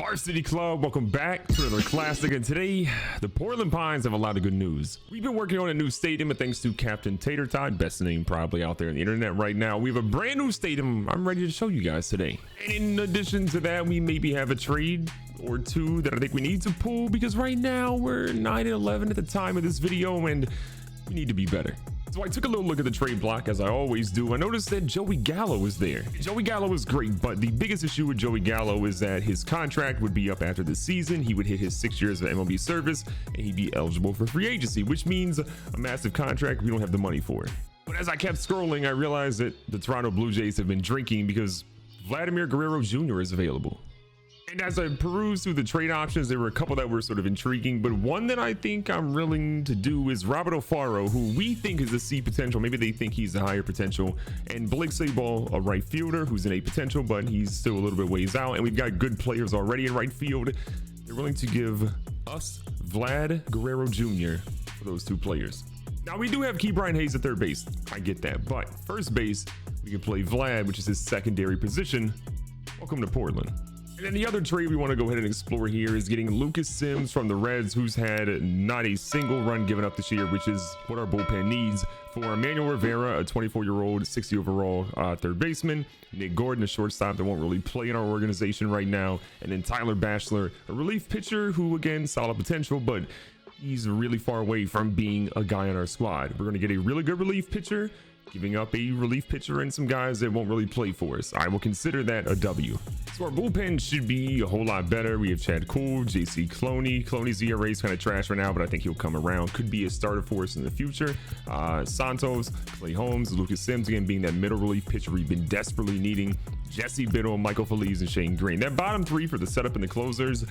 Varsity Club, welcome back to another classic, and today the Portland Pines have a lot of good news. We've been working on a new stadium, and thanks to Captain Tater Tot, best name probably out there on the internet right now, we have a brand new stadium I'm ready to show you guys today. And in addition to that, we maybe have a trade or two that I think we need to pull, because right now we're 9-11 at the time of this video and we need to be better. So I took a little look at the trade block, as I always do. I noticed that Joey Gallo was there. Joey Gallo is great, but the biggest issue with Joey Gallo is that his contract would be up after the season. He would hit his 6 years of MLB service and he'd be eligible for free agency, which means a massive contract we don't have the money for. But as I kept scrolling, I realized that the Toronto Blue Jays have been drinking because Vladdy Guerrero Jr. is available. And as I perused through the trade options, there were a couple that were sort of intriguing, but one that I think I'm willing to do is Robert Alfaro, who we think is a C potential. Maybe they think he's a higher potential. And Blake Sabol, a right fielder who's an A potential, but he's still a little bit ways out. And we've got good players already in right field. They're willing to give us Vlad Guerrero Jr. for those two players. Now, we do have Key Brian Hayes at third base. I get that. But first base, we can play Vlad, which is his secondary position. Welcome to Portland. And then the other trade we want to go ahead and explore here is getting Lucas Sims from the Reds, who's had not a single run given up this year, which is what our bullpen needs, for Emmanuel Rivera, a 24-year-old, 60 overall third baseman, Nick Gordon, a shortstop that won't really play in our organization right now, and then Tyler Bachelor, a relief pitcher who, again, solid potential, but he's really far away from being a guy on our squad. We're going to get a really good relief pitcher, giving up a relief pitcher and some guys that won't really play for us. I will consider that a W. So our bullpen should be a whole lot better. We have Chad Cole, JC Cloney. Cloney's ERA is kind of trash right now, but I think he'll come around. Could be a starter for us in the future. Santos, Clay Holmes, Lucas Sims, again, being that middle relief pitcher we've been desperately needing. Jesse Biddle, Michael Feliz, and Shane Greene. That bottom three for the setup and the closers,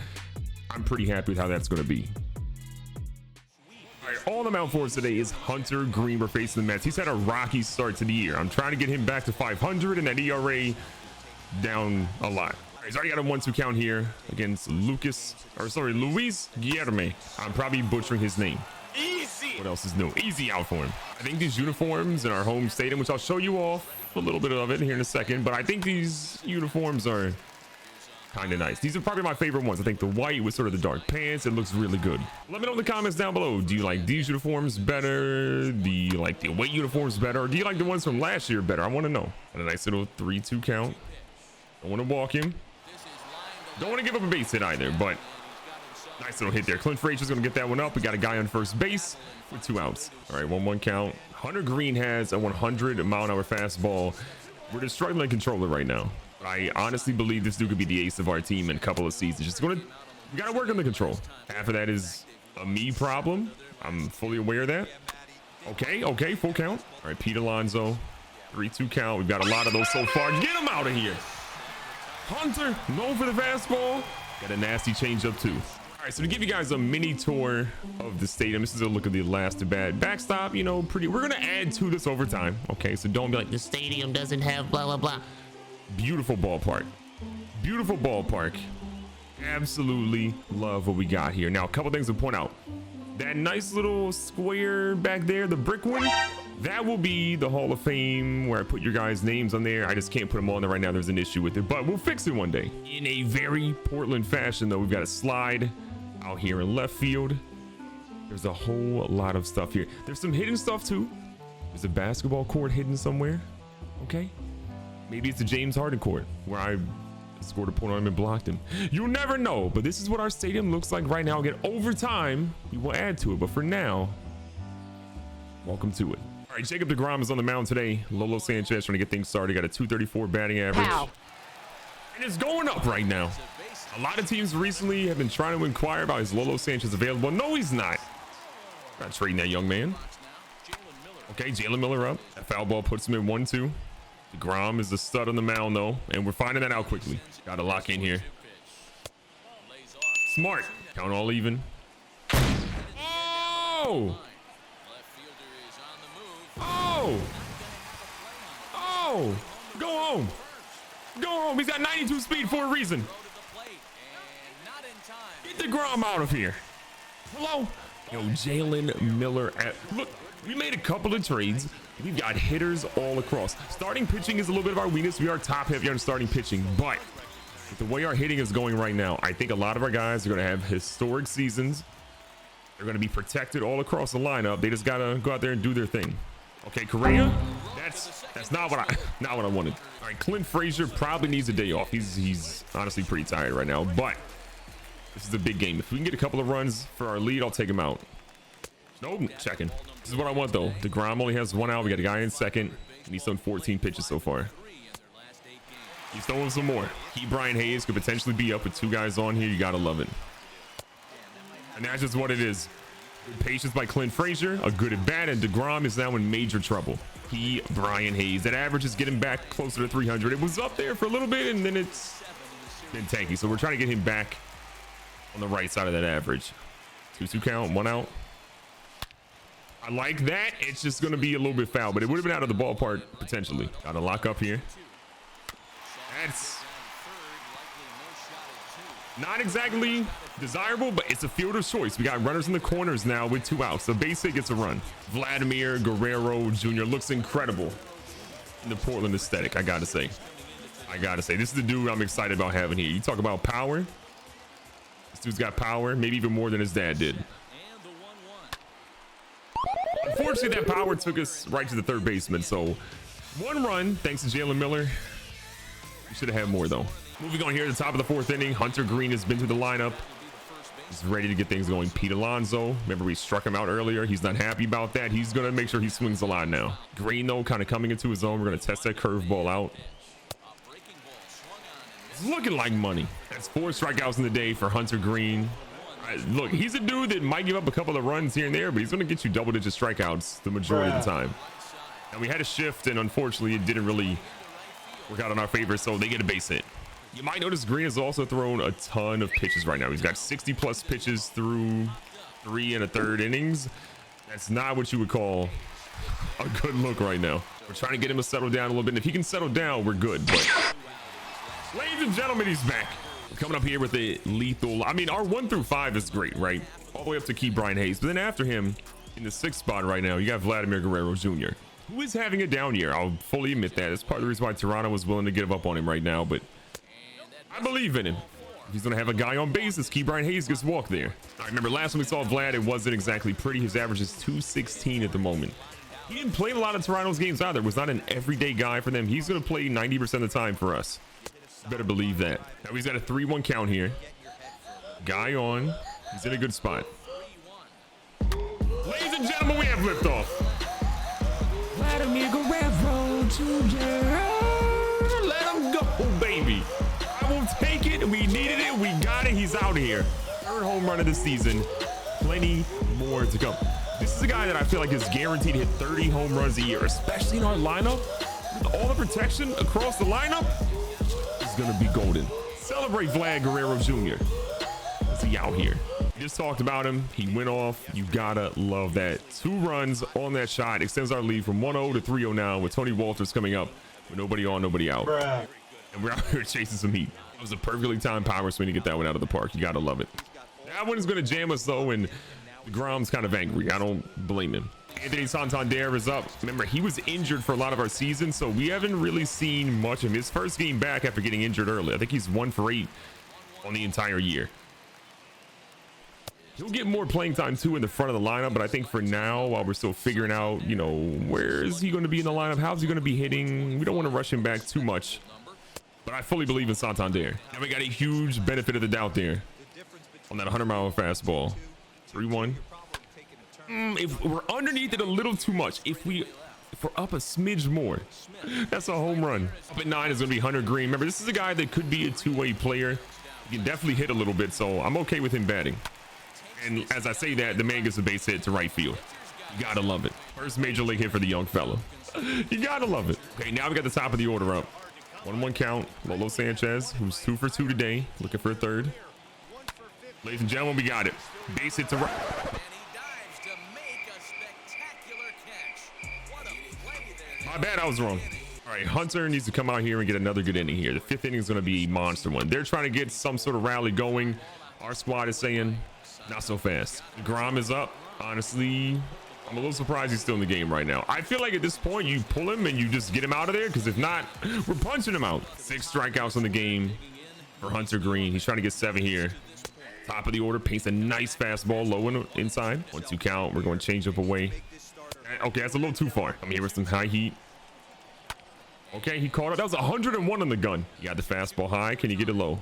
I'm pretty happy with how that's going to be. All I'm out for today is Hunter Greene. We're facing the Mets. He's had a rocky start to the year. I'm trying to get him back to 500 and that ERA down a lot. All right, he's already got a 1-2 count here against Luis Guillerme. I'm probably butchering his name. Easy. What else is new? Easy out for him. I think these uniforms in our home stadium, which I'll show you off a little bit of it here in a second, but I think these uniforms are kind of nice. These are probably my favorite ones. I think the white with sort of the dark pants, it looks really good. Let me know in the comments down below. Do you like these uniforms better? Do you like the away uniforms better? Or do you like the ones from last year better? I want to know. And a nice little 3-2 count. Don't want to walk him. Don't want to give up a base hit either, but nice little hit there. Clint Frazier's going to get that one up. We got a guy on first base with 2 outs. All right, 1-1 count. Hunter Greene has a 100-mile-an-hour fastball. We're just struggling to control it right now. I honestly believe this dude could be the ace of our team in a couple of seasons. We gotta work on the control. Half of that is a me problem. I'm fully aware of that. Okay, full count. All right, Pete Alonso, 3-2 count. We've got a lot of those so far. Get him out of here. Hunter, no for the fastball. Got a nasty changeup too. All right, so to give you guys a mini tour of the stadium, this is a look at the last at bat. Backstop, you know, pretty. We're gonna add to this over time. Okay, so don't be like, the stadium doesn't have blah blah blah. Beautiful ballpark. Beautiful ballpark. Absolutely love what we got here. Now, a couple things to point out. That nice little square back there, the brick one, that will be the Hall of Fame where I put your guys' names on there. I just can't put them on there right now. There's an issue with it, but we'll fix it one day. In a very Portland fashion, though, we've got a slide out here in left field. There's a whole lot of stuff here. There's some hidden stuff, too. There's a basketball court hidden somewhere. Okay. Maybe it's a James Harden court where I scored a point on him and blocked him. You'll never know, but this is what our stadium looks like right now. Again, over time, we will add to it, but for now, welcome to it. All right, Jacob deGrom is on the mound today. Lolo Sanchez trying to get things started. Got a 234 batting average. Ow. And it's going up right now. A lot of teams recently have been trying to inquire about his Lolo Sanchez available. No, he's not. Not trading that young man. Okay, Jalen Miller up. That foul ball puts him in 1-2. DeGrom is the stud on the mound, though, and we're finding that out quickly. Got to lock in here. Smart. Count all even. Oh! Oh! Oh! Go home. Go home. He's got 92 speed for a reason. Get DeGrom out of here. Hello? Yo, Jalen Miller. Look, we made a couple of trades. We've got hitters all across. Starting pitching is a little bit of our weakness. We are top heavy on starting pitching, but With the way our hitting is going right now, I think a lot of our guys are going to have historic seasons. They're going to be protected all across the lineup. They just got to go out there and do their thing. Okay, Correa, that's not what I wanted. All right, Clint Frazier probably needs a day off. He's honestly pretty tired right now, but this is a big game. If we can get a couple of runs for our lead, I'll take him out. Nope, checking. This is what I want though. DeGrom only has 1 out. We got a guy in second, and he's thrown 14 pitches so far. He's throwing some more. Brian Hayes could potentially be up with 2 guys on here. You gotta love it. And that's just what it is. Good patience by Clint Frazier, a good at bat, and DeGrom is now in major trouble. Brian Hayes. That average is getting back closer to 300. It was up there for a little bit, and then it's been tanky. So we're trying to get him back on the right side of that average. 2-2 count, 1 out. I like that. It's just going to be a little bit foul, but it would have been out of the ballpark potentially. Got to lock up here. That's not exactly desirable, but it's a fielder's choice. We got runners in the corners now with 2 outs. So base hit gets a run. Vladimir Guerrero Jr. looks incredible in the Portland aesthetic. I gotta say, this is the dude I'm excited about having here. You talk about power. This dude's got power, maybe even more than his dad did. Unfortunately, that power took us right to the third baseman. So 1 run thanks to Jalen Miller. We should have had more though. Moving on here at the top of the 4th inning, Hunter Greene has been to the lineup. He's ready to get things going. Pete Alonso, remember we struck him out earlier. He's not happy about that. He's going to make sure he swings a lot now. Greene though, kind of coming into his own. We're going to test that curveball out. It's looking like money. That's 4 strikeouts in the day for Hunter Greene. Look, he's a dude that might give up a couple of runs here and there, but he's going to get you double-digit strikeouts the majority of the time. And we had a shift, and unfortunately, it didn't really work out in our favor, so they get a base hit. You might notice Greene has also thrown a ton of pitches right now. He's got 60+ pitches through 3 1/3 innings. That's not what you would call a good look right now. We're trying to get him to settle down a little bit. And if he can settle down, we're good. But ladies and gentlemen, he's back. We're coming up here with a lethal. I mean, our 1 through 5 is great, right? All the way up to Brian Hayes. But then after him, in the 6th spot right now, you got Vladimir Guerrero Jr., who is having a down year. I'll fully admit that. It's part of the reason why Toronto was willing to give up on him right now. But I believe in him. If he's going to have a guy on base, this Brian Hayes gets walked there. I remember last time we saw Vlad, it wasn't exactly pretty. His average is 216 at the moment. He didn't play a lot of Toronto's games either. Was not an everyday guy for them. He's going to play 90% of the time for us. Better believe that. Now he's got a 3-1 count here. Guy on. He's in a good spot. Ladies and gentlemen, we have liftoff. Vladimir Guerrero Jr. Let him go, baby. I will take it. We needed it. We got it. He's out here. 3rd home run of the season. Plenty more to come. This is a guy that I feel like is guaranteed to hit 30 home runs a year, especially in our lineup. With all the protection across the lineup, is going to be golden. Celebrate Vlad Guerrero Jr. Is he out here? We just talked about him. He went off. You gotta love that. 2 runs on that shot extends our lead from 1-0 to 3-0 now, with Tony Walters coming up with nobody on, nobody out. Bruh. And we're out here chasing some heat. It was a perfectly timed power swing to get that one out of the park. You gotta love it. That one is gonna jam us though, and DeGrom's kind of angry. I don't blame him. Anthony Santander is up. Remember, he was injured for a lot of our season, so we haven't really seen much of his first game back after getting injured early. I think he's 1 for 8 on the entire year. He'll get more playing time too in the front of the lineup, but I think for now, while we're still figuring out, you know, where is he going to be in the lineup? How's he going to be hitting? We don't want to rush him back too much, but I fully believe in Santander. Now we got a huge benefit of the doubt there on that 100-mile fastball. 3-1. If we're underneath it a little too much, if we're up a smidge more, that's a home run. Up at 9 is going to be Hunter Greene. Remember, this is a guy that could be a 2-way player. He can definitely hit a little bit, so I'm okay with him batting. And as I say that, the man gets a base hit to right field. You gotta love it. First major league hit for the young fella. You gotta love it. Okay, now we got the top of the order up. 1-1 count. Lolo Sanchez, who's 2 for 2 today, looking for a 3rd. Ladies and gentlemen, we got it. Base hit to right. My bad, I was wrong. All right, Hunter needs to come out here and get another good inning here. The 5th inning is going to be a monster one. They're trying to get some sort of rally going. Our squad is saying, not so fast. Grom is up. Honestly, I'm a little surprised he's still in the game right now. I feel like at this point, you pull him and you just get him out of there, because if not, we're punching him out. 6 strikeouts in the game. for Hunter Greene. He's trying to get 7 here. Top of the order, paints a nice fastball low and inside. 1-2 count. We're going to change up away. Okay, that's a little too far. I'm here with some high heat. Okay, he caught it. That was 101 on the gun. You got the fastball high. Can you get it low?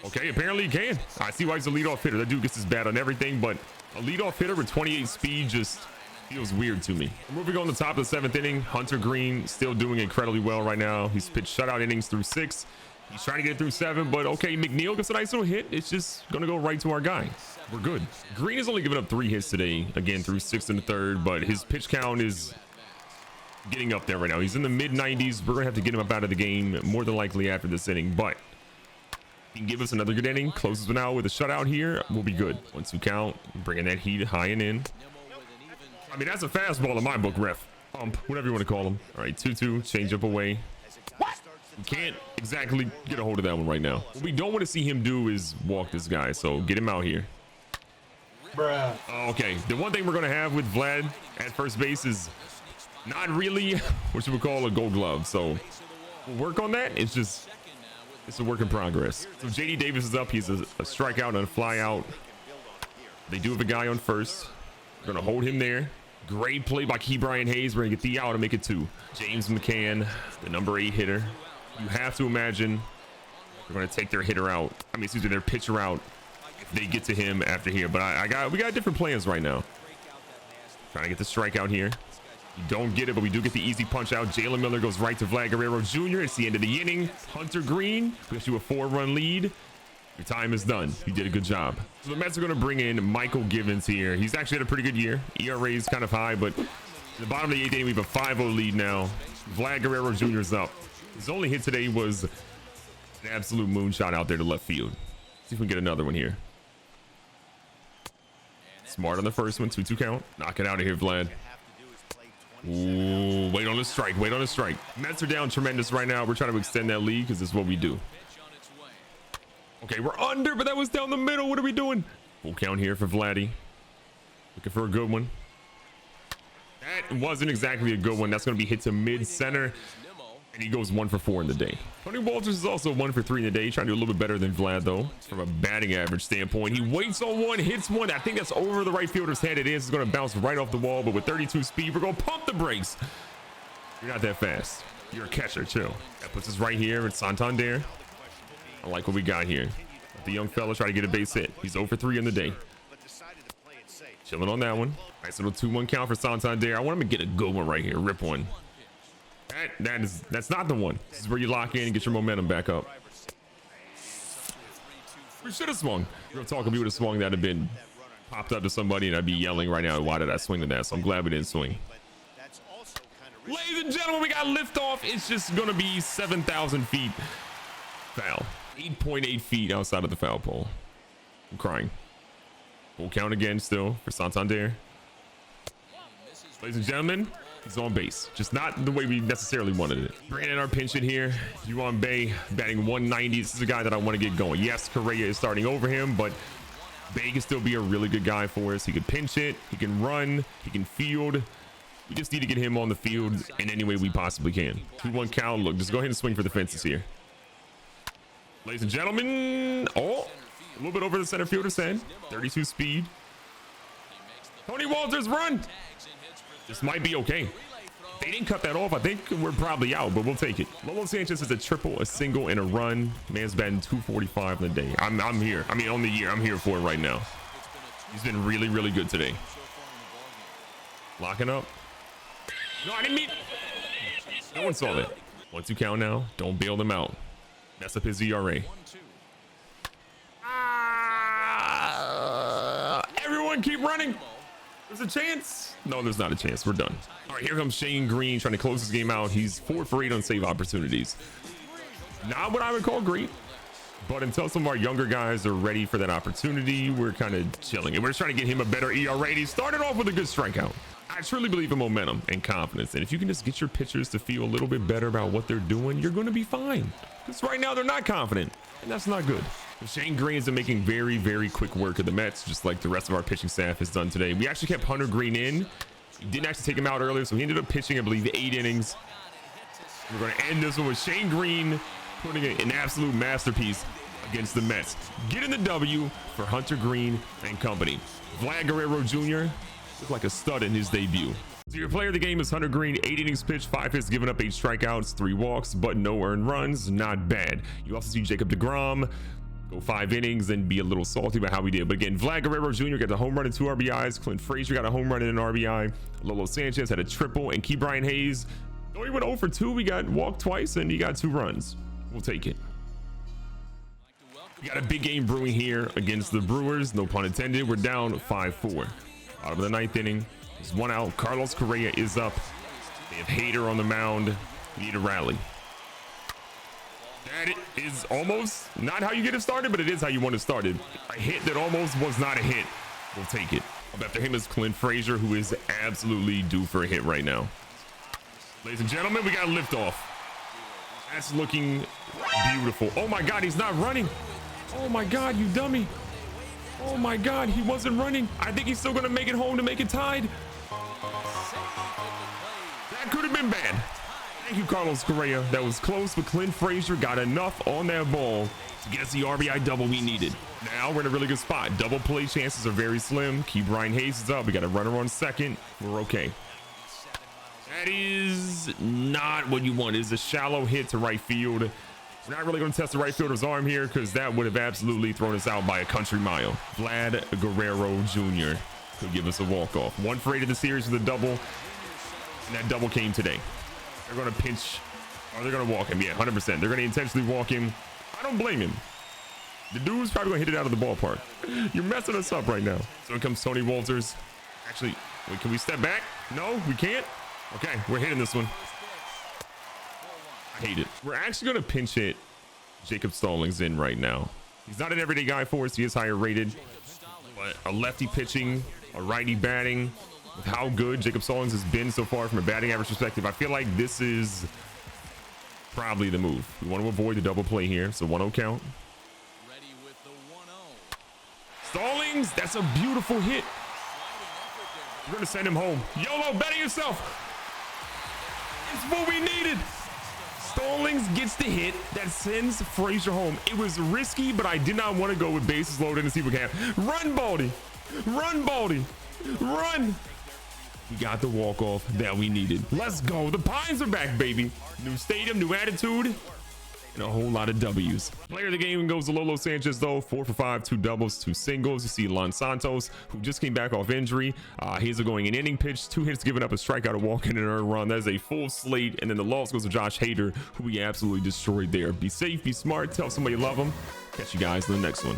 Okay, apparently he can. I see why he's a leadoff hitter. That dude gets his bat on everything, but a leadoff hitter with 28 speed just feels weird to me. Moving on to the top of the 7th inning. Hunter Greene still doing incredibly well right now. He's pitched shutout innings through 6. He's trying to get it through 7, but okay, McNeil gets a nice little hit. It's just going to go right to our guy. We're good. Greene has only given up 3 hits today, again, through 6 in the 3rd, but his pitch count is getting up there right now. He's in the mid-90s. We're going to have to get him up out of the game more than likely after this inning, but he can give us another good inning. Closes one out with a shutout here. We'll be good. 1-2 count. Bringing that heat high and in. I mean, that's a fastball in my book, ref. Pump, whatever you want to call him. All right, 2-2. Change up away. What? Can't exactly get a hold of that one right now. What we don't want to see him do is walk this guy, so get him out here. Bruh. Okay, the one thing we're going to have with Vlad at first base is not really what you would call a gold glove, so we'll work on that. It's a work in progress. So JD Davis is up. He's a strikeout and a fly out. They do have a guy on first. We're going to hold him there. Great play by Brian Hayes. We're going to get the out and make it 2. James McCann, the number 8 hitter. You have to imagine they're going to take their hitter out. I mean, excuse me, their pitcher out if they get to him after here. But we got different plans right now. Trying to get the strikeout here. You don't get it, but we do get the easy punch out. Jalen Miller goes right to Vladdy Guerrero Jr. It's the end of the inning. Hunter Greene gives you a 4-run lead. Your time is done. You did a good job. So the Mets are going to bring in Michael Givens here. He's actually had a pretty good year. ERA is kind of high, but in the bottom of the 8th inning, we have a 5-0 lead now. Vladdy Guerrero Jr. is up. His only hit today was an absolute moonshot out there to left field. See if we can get another one here. Smart on the first one. 2-2 count. Knock it out of here, Vlad. Ooh, wait on the strike. Wait on the strike. Mets are down tremendous right now. We're trying to extend that lead because this is what we do. Okay, we're under, but that was down the middle. What are we doing? Full count here for Vladdy. Looking for a good one. That wasn't exactly a good one. That's going to be hit to mid-center. And he goes 1 for 4 in the day. Tony Walters is also 1 for 3 in the day. Trying to do a little bit better than Vlad, though, from a batting average standpoint. He waits on one, hits one. I think that's over the right fielder's head. It is. It's going to bounce right off the wall. But with 32 speed, we're going to pump the brakes. You're not that fast. You're a catcher, chill. That puts us right here at Santander. I like what we got here. The young fella try to get a base hit. He's 0 for 3 in the day. Chilling on that one. Nice little 2-1 count for Santander. I want him to get a good one right here. Rip one. That's not the one. This is where you lock in and get your momentum back up. We should have swung. Real talk, if we would have swung, that'd have been popped up to somebody and I'd be yelling right now, why did I swing to that? So I'm glad we didn't swing. Ladies and gentlemen, we got liftoff. It's just gonna be 7,000 feet foul. 8.8 feet outside of the foul pole. I'm crying. Full count again still for Santander. Ladies and gentlemen, he's on base. Just not the way we necessarily wanted it. Bringing in our pinch hit here. Yuan Bay batting 190. This is a guy that I want to get going. Yes, Correa is starting over him, but Bay can still be a really good guy for us. He can pinch hit. He can run. He can field. We just need to get him on the field in any way we possibly can. 2-1 count. Look, just go ahead and swing for the fences here. Ladies and gentlemen, oh, a little bit over the center fielder's head. 32 speed. Tony Walters, run. This might be okay. They didn't cut that off. I think we're probably out, but we'll take it. Lolo Sanchez is a triple, a single, and a run. Man's batting 245 in the day. I'm here. I mean, on the year. I'm here for it right now. He's been really, really good today. Locking up. No, I didn't mean. No one saw that. 1-2 count now. Don't bail them out. Mess up his ERA. Everyone keep running. There's a chance. No, there's not a chance. We're done. All right, here comes Shane Greene trying to close this game out. He's 4 for 8 on save opportunities. Not what I would call great, but until some of our younger guys are ready for that opportunity, we're kind of chilling. And we're just trying to get him a better ERA. He started off with a good strikeout. I truly believe in momentum and confidence. And if you can just get your pitchers to feel a little bit better about what they're doing, you're going to be fine. Because right now they're not confident, and that's not good. Shane Greene is making very, very quick work of the Mets, just like the rest of our pitching staff has done today. We actually kept Hunter Greene in. We didn't actually take him out earlier, so he ended up pitching, I believe, 8 innings. We're going to end this one with Shane Greene putting an absolute masterpiece against the Mets. Getting the W for Hunter Greene and company. Vlad Guerrero Jr. looked like a stud in his debut. So your player of the game is Hunter Greene. 8 innings pitched, 5 hits, given up 8 strikeouts, 3 walks, but no earned runs. Not bad. You also see Jacob deGrom go 5 innings and be a little salty about how he did. But again, Vlad Guerrero Jr. got the home run and 2 RBIs. Clint Frazier got a home run and an RBI. Lolo Sanchez had a triple, and Key Brian Hayes, though he went 0 for 2, he got walked twice and he got 2 runs. We'll take it. We got a big game brewing here against the Brewers. No pun intended. We're down 5-4. Bottom of the 9th inning. There's 1 out. Carlos Correa is up. They have HITTER on the mound. We need a rally. That is almost not how you get it started, but it is how you want it started. A hit that almost was not a hit. We'll take it. Up after him is Clint Frazier, who is absolutely due for a hit right now. Ladies and gentlemen, we got liftoff. That's looking beautiful. Oh my God, he's not running. Oh my God, you dummy. Oh my God, he wasn't running. I think he's still gonna make it home to make it tied. That could have been bad. Thank you, Carlos Correa. That was close, but Clint Frazier got enough on that ball to get us the RBI double we needed. Now we're in a really good spot. Double play chances are very slim. Key Brian Hayes is up. We got a runner on second. We're okay. That is not what you want. It is a shallow hit to right field. We're not really going to test the right fielder's arm here because that would have absolutely thrown us out by a country mile. Vlad Guerrero Jr. could give us a walk-off. 1 for 8 in the series with a double, and that double came today. They're going to pinch, or they're going to walk him. Yeah, 100%. They're going to intentionally walk him. I don't blame him. The dude's probably going to hit it out of the ballpark. You're messing us up right now. So in comes Tony Walters. Actually, wait, can we step back? No, we can't. Okay, we're hitting this one. I hate it. We're actually going to pinch hit Jacob Stallings in right now. He's not an everyday guy for us. He is higher rated, but a lefty pitching, a righty batting, with how good Jacob Stallings has been so far from a batting average perspective, I feel like this is probably the move. We want to avoid the double play here. So 1-0 count. Stallings, that's a beautiful hit. We're going to send him home. YOLO, bet yourself. It's what we needed. Stallings gets the hit that sends Frazier home. It was risky, but I did not want to go with bases loaded and see what can happen. Run, Baldy. Run, Baldy. Run. We got the walk-off that we needed. Let's go. The Pines are back, baby. New stadium, new attitude, and a whole lot of W's. Player of the game goes to Lolo Sanchez, though. 4 for 5, 2 doubles, 2 singles. You see Lon Santos, who just came back off injury. He's going an inning pitch, 2 hits, giving up a strikeout, a walk, and an earned run. That is a full slate. And then the loss goes to Josh HITTER, who we absolutely destroyed there. Be safe, be smart, tell somebody you love them. Catch you guys in the next one.